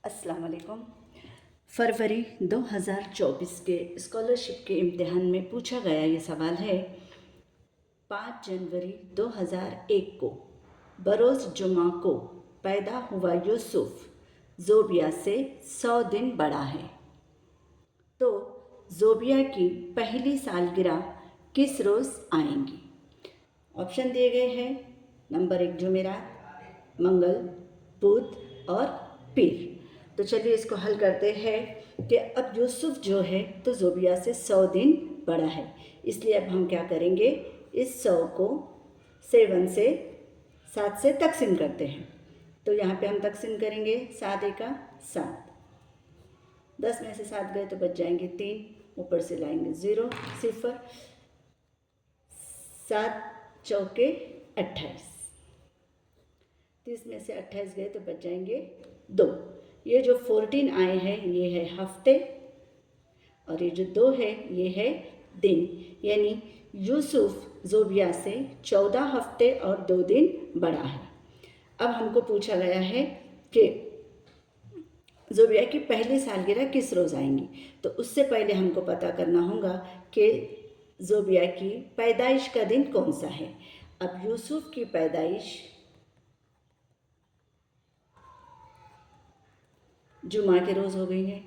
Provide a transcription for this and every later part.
अस्सलाम वालेकुम। फरवरी 2024 के स्कॉलरशिप के इम्तिहान में पूछा गया ये सवाल है। 5 जनवरी 2001 को बरोज़ जुमा को पैदा हुआ यूसुफ ज़ोबिया से 100 दिन बड़ा है, तो ज़ोबिया की पहली सालगिरह किस रोज़ आएंगी? ऑप्शन दिए गए हैं। नंबर 1 जुमेरात, मंगल, बुध और पीर। तो चलिए इसको हल करते हैं कि अब यूसुफ जो है तो ज़ोबिया से 100 दिन बड़ा है, इसलिए अब हम क्या करेंगे, इस 100 को 7 से तकसीम करते हैं। तो यहाँ पे हम तकसीम करेंगे 7 एका 7, 10 में से 7 गए तो बच जाएंगे 3, ऊपर से लाएंगे 0 0, 7 चौके 28, 30 में से 28 गए तो बच जाएंगे 2। ये जो 14 आए हैं ये है हफ्ते, और ये जो 2 है ये है दिन, यानी यूसुफ ज़ोबिया से 14 हफ्ते और 2 दिन बड़ा है। अब हमको पूछा गया है कि ज़ोबिया की पहली सालगिरह किस रोज़ आएंगी, तो उससे पहले हमको पता करना होगा कि ज़ोबिया की पैदाइश का दिन कौन सा है। अब यूसुफ की पैदाइश जुमा के रोज़ हो गई है,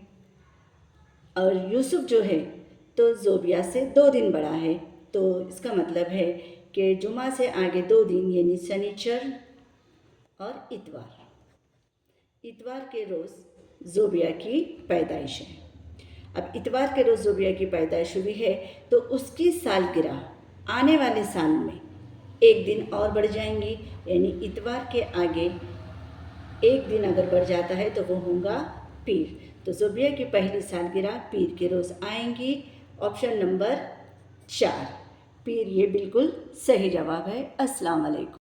और यूसुफ जो है तो ज़ोबिया से 2 दिन बड़ा है, तो इसका मतलब है कि जुमा से आगे 2 दिन यानी शनिचर और इतवार के रोज़ ज़ोबिया की पैदाइश है। अब इतवार के रोज़ ज़ोबिया की पैदाइश हुई है, तो उसकी सालगिरह आने वाले साल में 1 दिन और बढ़ जाएंगी, यानी इतवार के आगे 1 दिन अगर बढ़ जाता है तो वो होगा पीर। तो ज़ोबिया की पहली सालगिरह पीर के रोज़ आएंगी। ऑप्शन नंबर 4 पीर, ये बिल्कुल सही जवाब है। अस्सलाम वालेकुम।